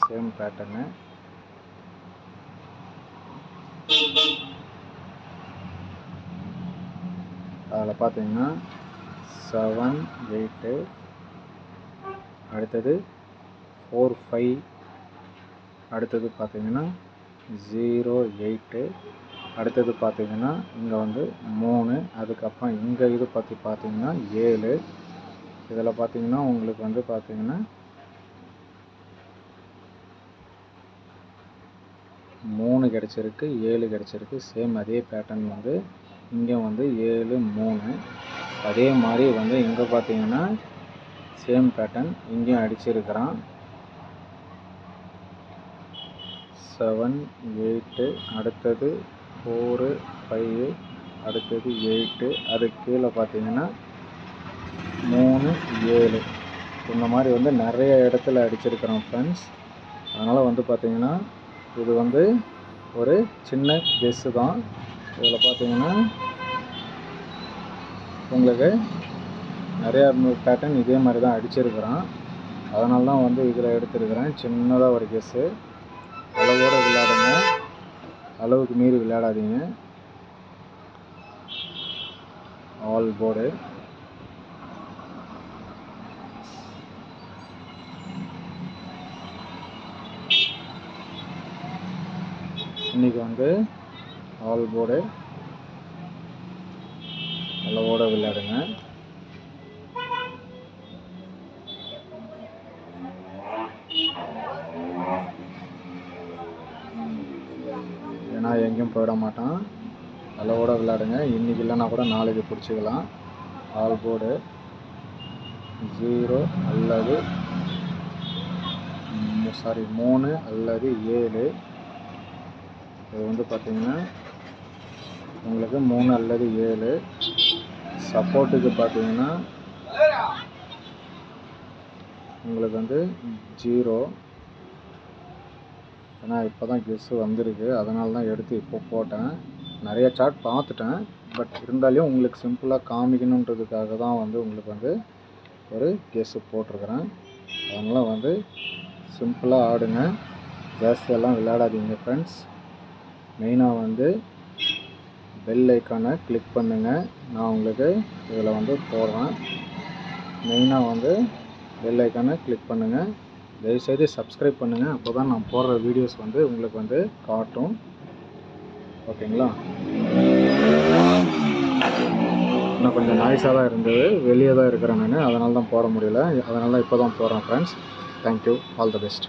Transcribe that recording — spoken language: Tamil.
Same pattern. அதில் பார்த்தீங்கன்னா 7 8, அடுத்தது 4 5, அடுத்தது பார்த்தீங்கன்னா 0 8, அடுத்தது பார்த்தீங்கன்னா இங்கே வந்து 3, அதுக்கப்புறம் இங்கே இது பற்றி பார்த்தீங்கன்னா 7. இதில் பார்த்தீங்கன்னா உங்களுக்கு வந்து பார்த்தீங்கன்னா 3 கிடச்சிருக்கு, 7 கிடச்சிருக்கு. சேம் அதே பேட்டர்ன் வந்து இங்கே வந்து 7 3. அதே மாதிரி வந்து இங்கே பார்த்தீங்கன்னா சேம் பேட்டர்ன் இங்கேயும் அடிச்சிருக்கிறான். 7 8, அடுத்தது 4 5, அடுத்தது 8, அதுக்கு கீழே பார்த்தீங்கன்னா 3 7. இந்த மாதிரி வந்து நிறைய இடத்துல அடிச்சிருக்கிறோம் ஃப்ரெண்ட்ஸ். அதனால் வந்து பார்த்தீங்கன்னா இது வந்து ஒரு சின்ன கெஸ்ஸு தான். இதில் பார்த்தீங்கன்னா உங்களுக்கு நிறையா பேட்டர்ன் இதே மாதிரி தான் அடிச்சிருக்கிறான். அதனால தான் வந்து இதில் எடுத்துருக்கிறேன். சின்னதாக ஒரு கெஸ்ஸு. அளவோடு விளையாடுங்க, அளவுக்கு மீறி விளையாடாதீங்க. All board. இன்றைக்கி வந்து ஆல் போர்டு, அளவோடு விளையாடுங்க. ஏன்னா எங்கேயும் போயிட மாட்டான். அளவோடு விளையாடுங்க. இன்றைக்கி இல்லைன்னா கூட நாளைக்கு பிடிச்சிக்கலாம். ஆல் போர்டு 0 அல்லது 3 அல்லது 7. இது வந்து பார்த்திங்கன்னா உங்களுக்கு 3 அல்லது 7. சப்போர்ட்டுக்கு பார்த்தீங்கன்னா உங்களுக்கு வந்து 0. ஏன்னா இப்போ தான் கெஸ்ஸு வந்திருக்கு, அதனால தான் எடுத்து இப்போ போட்டேன். நிறைய சார்ட் பார்த்துட்டேன், பட் இருந்தாலும் உங்களுக்கு சிம்பிளாக காமிக்கணுன்றதுக்காக தான் வந்து உங்களுக்கு வந்து ஒரு கெஸ்ஸு போட்டிருக்கிறேன். அதனால் வந்து சிம்பிளாக ஆடுங்க, ஜாஸ்தியெல்லாம் விளையாடாதீங்க ஃப்ரெண்ட்ஸ். மெயினாக வந்து பெல் ஐக்கானை கிளிக் பண்ணுங்கள். நான் உங்களுக்கு இதில் வந்து போடுறேன். மெயினாக வந்து பெல் ஐக்கானை கிளிக் பண்ணுங்கள். தயவுசெய்து சப்ஸ்கிரைப் பண்ணுங்கள். அப்போ தான் நான் போடுற வீடியோஸ் வந்து உங்களுக்கு வந்து காட்டும். ஓகேங்களா? இன்னும் கொஞ்சம் நாய்ஸாக தான் இருந்தது, வெளியே தான் இருக்கிறேன் நான், அதனால தான் போட முடியல. அதனால தான் இப்போ தான் போடுறேன் friends. Thank you, all the best.